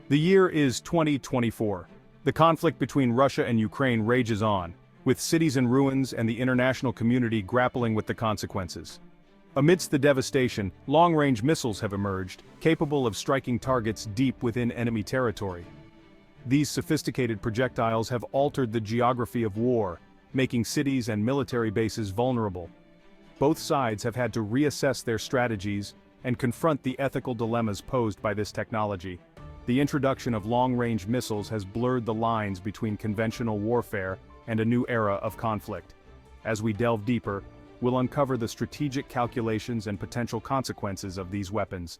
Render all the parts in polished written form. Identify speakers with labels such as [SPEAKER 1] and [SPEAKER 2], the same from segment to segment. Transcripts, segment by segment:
[SPEAKER 1] The year is 2024. The conflict between Russia and Ukraine rages on, with cities in ruins and the international community grappling with the consequences. Amidst the devastation, long-range missiles have emerged, capable of striking targets deep within enemy territory. These sophisticated projectiles have altered the geography of war, making cities and military bases vulnerable. Both sides have had to reassess their strategies and confront the ethical dilemmas posed by this technology. The introduction of long-range missiles has blurred the lines between conventional warfare and a new era of conflict. As we delve deeper, we'll uncover the strategic calculations and potential consequences of these weapons.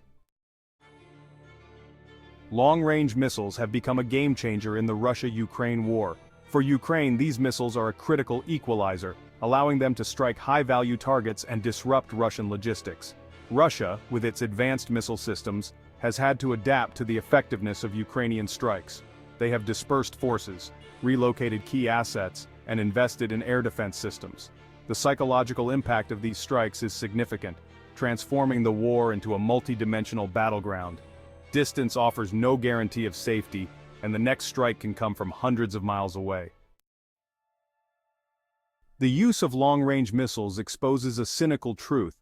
[SPEAKER 1] Long-range missiles have become a game-changer in the Russia-Ukraine war. For Ukraine, these missiles are a critical equalizer, allowing them to strike high-value targets and disrupt Russian logistics. Russia, with its advanced missile systems, has had to adapt to the effectiveness of Ukrainian strikes. They have dispersed forces, relocated key assets, and invested in air defense systems. The psychological impact of these strikes is significant, transforming the war into a multi-dimensional battleground. Distance offers no guarantee of safety, and the next strike can come from hundreds of miles away. The use of long-range missiles exposes a cynical truth.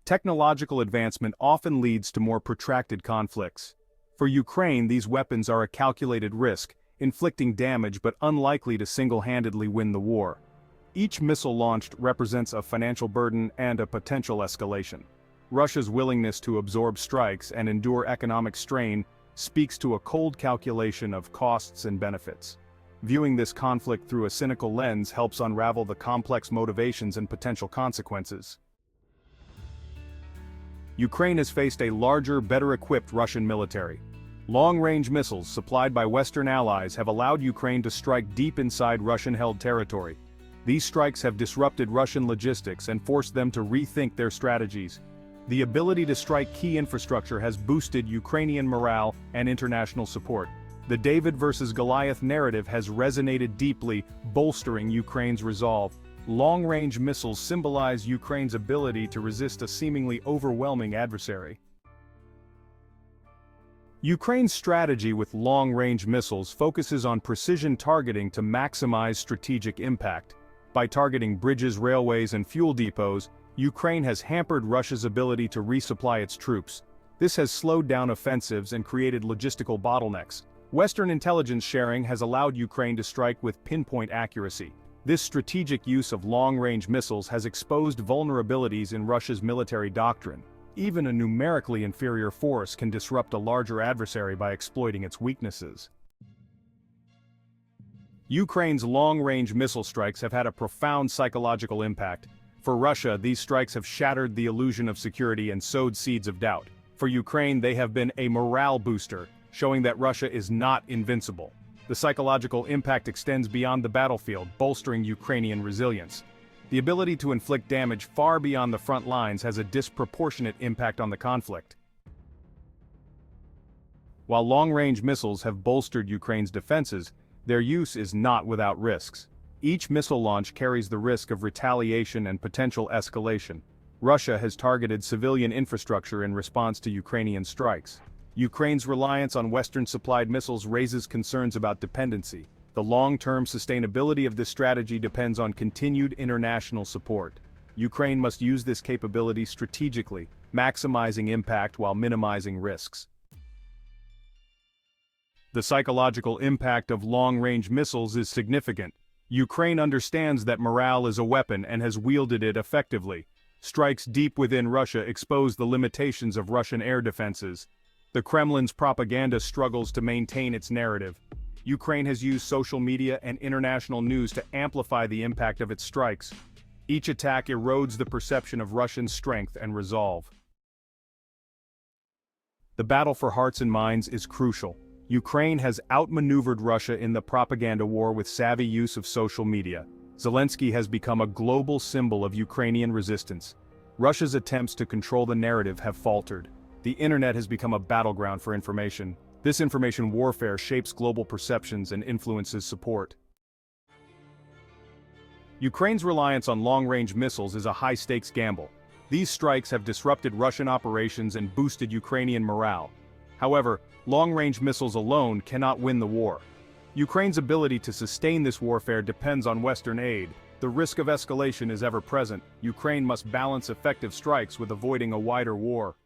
[SPEAKER 1] Technological advancement often leads to more protracted conflicts. For Ukraine, these weapons are a calculated risk, inflicting damage but unlikely to single-handedly win the war. Each missile launched represents a financial burden and a potential escalation. Russia's willingness to absorb strikes and endure economic strain speaks to a cold calculation of costs and benefits. Viewing this conflict through a cynical lens helps unravel the complex motivations and potential consequences. Ukraine has faced a larger, better-equipped Russian military. Long-range missiles supplied by Western allies have allowed Ukraine to strike deep inside Russian-held territory. These strikes have disrupted Russian logistics and forced them to rethink their strategies. The ability to strike key infrastructure has boosted Ukrainian morale and international support. The David versus Goliath narrative has resonated deeply, bolstering Ukraine's resolve. Long-range missiles symbolize Ukraine's ability to resist a seemingly overwhelming adversary. Ukraine's strategy with long-range missiles focuses on precision targeting to maximize strategic impact. By targeting bridges, railways, and fuel depots, Ukraine has hampered Russia's ability to resupply its troops. This has slowed down offensives and created logistical bottlenecks. Western intelligence sharing has allowed Ukraine to strike with pinpoint accuracy. This strategic use of long-range missiles has exposed vulnerabilities in Russia's military doctrine. Even a numerically inferior force can disrupt a larger adversary by exploiting its weaknesses. Ukraine's long-range missile strikes have had a profound psychological impact. For Russia, these strikes have shattered the illusion of security and sowed seeds of doubt. For Ukraine, they have been a morale booster, showing that Russia is not invincible. The psychological impact extends beyond the battlefield, bolstering Ukrainian resilience. The ability to inflict damage far beyond the front lines has a disproportionate impact on the conflict. While long-range missiles have bolstered Ukraine's defenses, their use is not without risks. Each missile launch carries the risk of retaliation and potential escalation. Russia has targeted civilian infrastructure in response to Ukrainian strikes. Ukraine's reliance on Western-supplied missiles raises concerns about dependency. The long-term sustainability of this strategy depends on continued international support. Ukraine must use this capability strategically, maximizing impact while minimizing risks. The psychological impact of long-range missiles is significant. Ukraine understands that morale is a weapon and has wielded it effectively. Strikes deep within Russia expose the limitations of Russian air defenses. The Kremlin's propaganda struggles to maintain its narrative. Ukraine has used social media and international news to amplify the impact of its strikes. Each attack erodes the perception of Russian strength and resolve. The battle for hearts and minds is crucial. Ukraine has outmaneuvered Russia in the propaganda war with savvy use of social media. Zelensky has become a global symbol of Ukrainian resistance. Russia's attempts to control the narrative have faltered. The internet has become a battleground for information. This information warfare shapes global perceptions and influences support. Ukraine's reliance on long-range missiles is a high-stakes gamble. These strikes have disrupted Russian operations and boosted Ukrainian morale. However, long-range missiles alone cannot win the war. Ukraine's ability to sustain this warfare depends on Western aid. The risk of escalation is ever present. Ukraine must balance effective strikes with avoiding a wider war.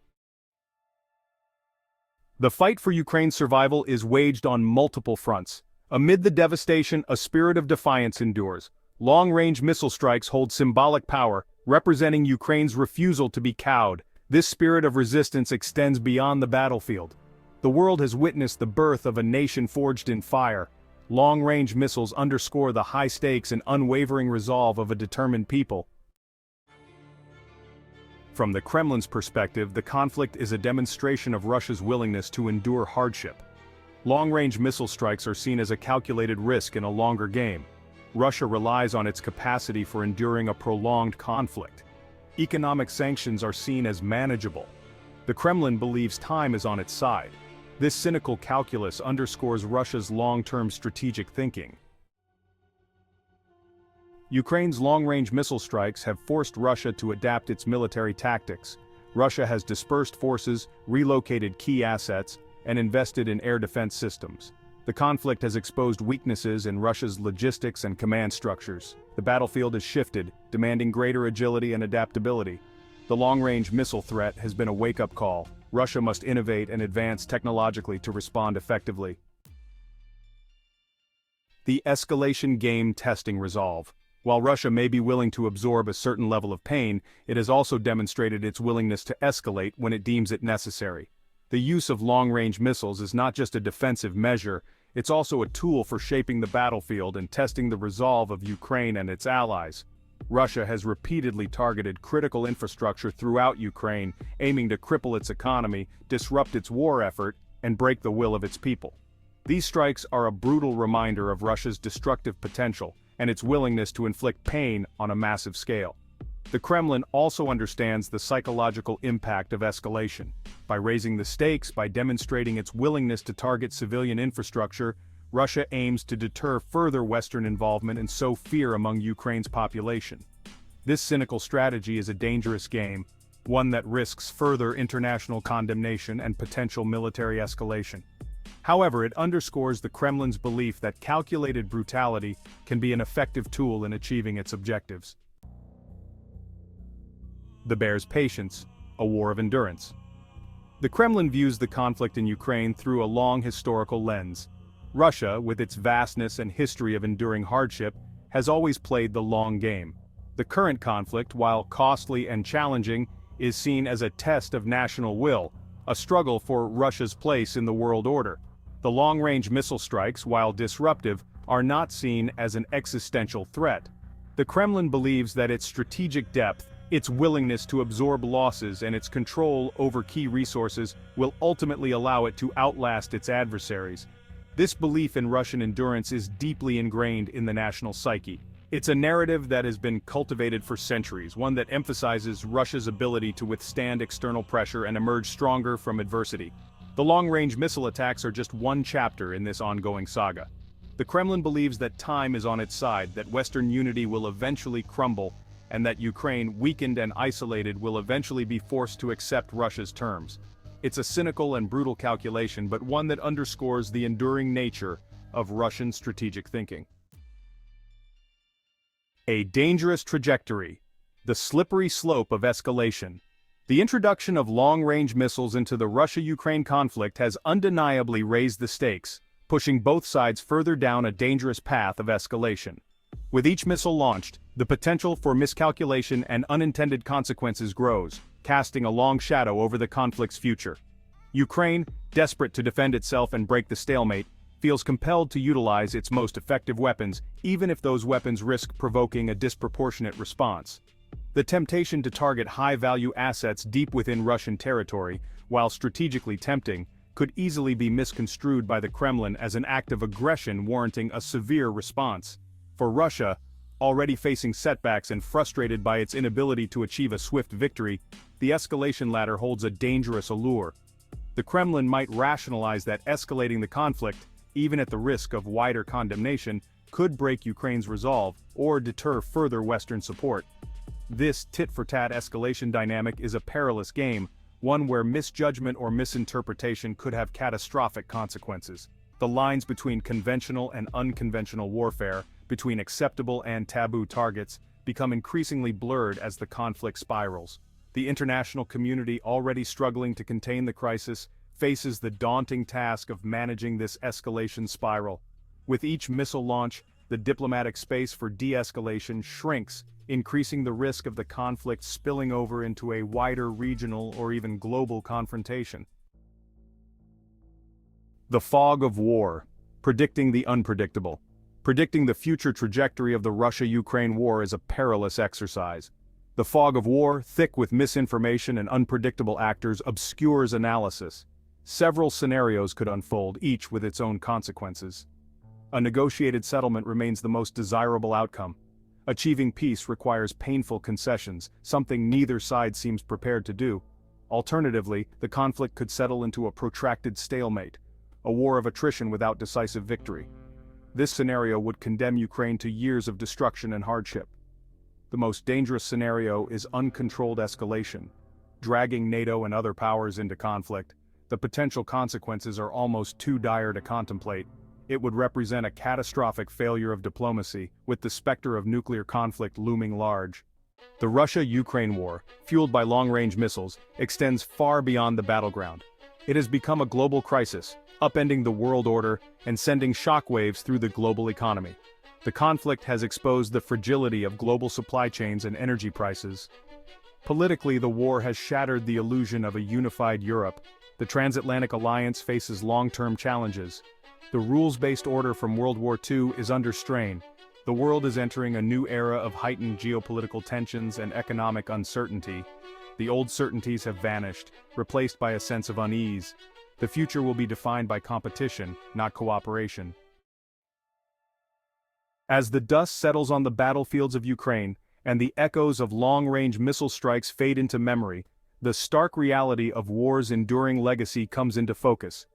[SPEAKER 1] The fight for Ukraine's survival is waged on multiple fronts. Amid the devastation, a spirit of defiance endures. Long-range missile strikes hold symbolic power, representing Ukraine's refusal to be cowed. This spirit of resistance extends beyond the battlefield. The world has witnessed the birth of a nation forged in fire. Long-range missiles underscore the high stakes and unwavering resolve of a determined people. From the Kremlin's perspective, the conflict is a demonstration of Russia's willingness to endure hardship. Long-range missile strikes are seen as a calculated risk in a longer game. Russia relies on its capacity for enduring a prolonged conflict. Economic sanctions are seen as manageable. The Kremlin believes time is on its side. This cynical calculus underscores Russia's long-term strategic thinking. Ukraine's long-range missile strikes have forced Russia to adapt its military tactics. Russia has dispersed forces, relocated key assets, and invested in air defense systems. The conflict has exposed weaknesses in Russia's logistics and command structures. The battlefield has shifted, demanding greater agility and adaptability. The long-range missile threat has been a wake-up call. Russia must innovate and advance technologically to respond effectively. The escalation game testing resolve. While Russia may be willing to absorb a certain level of pain, it has also demonstrated its willingness to escalate when it deems it necessary. The use of long-range missiles is not just a defensive measure, it's also a tool for shaping the battlefield and testing the resolve of Ukraine and its allies. Russia has repeatedly targeted critical infrastructure throughout Ukraine, aiming to cripple its economy, disrupt its war effort, and break the will of its people. These strikes are a brutal reminder of Russia's destructive potential and its willingness to inflict pain on a massive scale. The Kremlin also understands the psychological impact of escalation. By raising the stakes, by demonstrating its willingness to target civilian infrastructure, Russia aims to deter further Western involvement and sow fear among Ukraine's population. This cynical strategy is a dangerous game, one that risks further international condemnation and potential military escalation. However, it underscores the Kremlin's belief that calculated brutality can be an effective tool in achieving its objectives. The bear's patience, a war of endurance. The Kremlin views the conflict in Ukraine through a long historical lens. Russia, with its vastness and history of enduring hardship, has always played the long game. The current conflict, while costly and challenging, is seen as a test of national will, a struggle for Russia's place in the world order. The long-range missile strikes, while disruptive, are not seen as an existential threat. The Kremlin believes that its strategic depth, its willingness to absorb losses, and its control over key resources will ultimately allow it to outlast its adversaries. This belief in Russian endurance is deeply ingrained in the national psyche. It's a narrative that has been cultivated for centuries, one that emphasizes Russia's ability to withstand external pressure and emerge stronger from adversity. The long-range missile attacks are just one chapter in this ongoing saga. The Kremlin believes that time is on its side, that Western unity will eventually crumble, and that Ukraine, weakened and isolated, will eventually be forced to accept Russia's terms. It's a cynical and brutal calculation, but one that underscores the enduring nature of Russian strategic thinking. A dangerous trajectory. The slippery slope of escalation. The introduction of long-range missiles into the Russia-Ukraine conflict has undeniably raised the stakes, pushing both sides further down a dangerous path of escalation. With each missile launched, the potential for miscalculation and unintended consequences grows, casting a long shadow over the conflict's future. Ukraine, desperate to defend itself and break the stalemate, feels compelled to utilize its most effective weapons, even if those weapons risk provoking a disproportionate response. The temptation to target high-value assets deep within Russian territory, while strategically tempting, could easily be misconstrued by the Kremlin as an act of aggression warranting a severe response. For Russia, already facing setbacks and frustrated by its inability to achieve a swift victory, the escalation ladder holds a dangerous allure. The Kremlin might rationalize that escalating the conflict, even at the risk of wider condemnation, could break Ukraine's resolve or deter further Western support. This tit-for-tat escalation dynamic is a perilous game, one where misjudgment or misinterpretation could have catastrophic consequences. The lines between conventional and unconventional warfare, between acceptable and taboo targets, become increasingly blurred as the conflict spirals. The international community, already struggling to contain the crisis, faces the daunting task of managing this escalation spiral. With each missile launch, the diplomatic space for de-escalation shrinks, increasing the risk of the conflict spilling over into a wider regional or even global confrontation. The fog of war, predicting the unpredictable. Predicting the future trajectory of the Russia-Ukraine war is a perilous exercise. The fog of war, thick with misinformation and unpredictable actors, obscures analysis. Several scenarios could unfold, each with its own consequences. A negotiated settlement remains the most desirable outcome. Achieving peace requires painful concessions, something neither side seems prepared to do. Alternatively, the conflict could settle into a protracted stalemate, a war of attrition without decisive victory. This scenario would condemn Ukraine to years of destruction and hardship. The most dangerous scenario is uncontrolled escalation, dragging NATO and other powers into conflict. The potential consequences are almost too dire to contemplate. It would represent a catastrophic failure of diplomacy, with the specter of nuclear conflict looming large. The Russia-Ukraine war, fueled by long-range missiles, extends far beyond the battleground. It has become a global crisis, upending the world order and sending shockwaves through the global economy. The conflict has exposed the fragility of global supply chains and energy prices. Politically, the war has shattered the illusion of a unified Europe. The transatlantic alliance faces long-term challenges. The rules-based order from World War II is under strain. The world is entering a new era of heightened geopolitical tensions and economic uncertainty. The old certainties have vanished, replaced by a sense of unease. The future will be defined by competition, not cooperation. As the dust settles on the battlefields of Ukraine, and the echoes of long-range missile strikes fade into memory, the stark reality of war's enduring legacy comes into focus.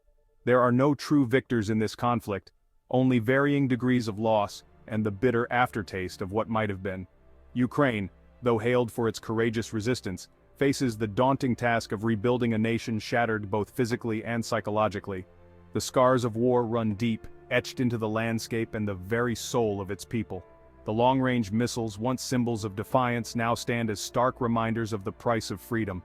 [SPEAKER 1] There are no true victors in this conflict, only varying degrees of loss and the bitter aftertaste of what might have been. Ukraine, though hailed for its courageous resistance, faces the daunting task of rebuilding a nation shattered both physically and psychologically. The scars of war run deep, etched into the landscape and the very soul of its people. The long-range missiles, once symbols of defiance, now stand as stark reminders of the price of freedom.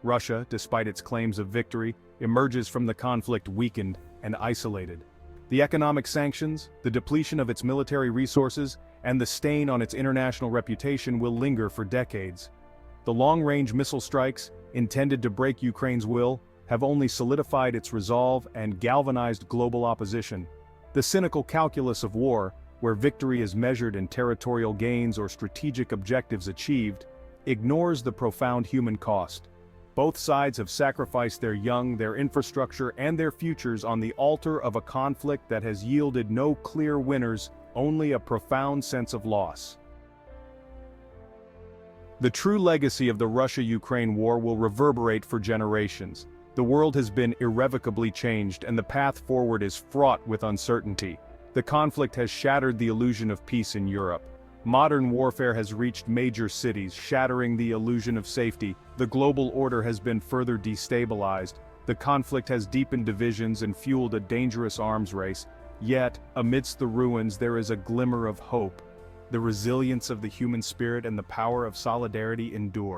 [SPEAKER 1] Russia, despite its claims of victory, emerges from the conflict weakened and isolated. The economic sanctions, the depletion of its military resources, and the stain on its international reputation will linger for decades. The long-range missile strikes, intended to break Ukraine's will, have only solidified its resolve and galvanized global opposition. The cynical calculus of war, where victory is measured in territorial gains or strategic objectives achieved, ignores the profound human cost. Both sides have sacrificed their young, their infrastructure, and their futures on the altar of a conflict that has yielded no clear winners, only a profound sense of loss. The true legacy of the Russia-Ukraine war will reverberate for generations. The world has been irrevocably changed and the path forward is fraught with uncertainty. The conflict has shattered the illusion of peace in Europe. Modern warfare has reached major cities, shattering the illusion of safety. The global order has been further destabilized. The conflict has deepened divisions and fueled a dangerous arms race. Yet, amidst the ruins there is a glimmer of hope. The resilience of the human spirit and the power of solidarity endure.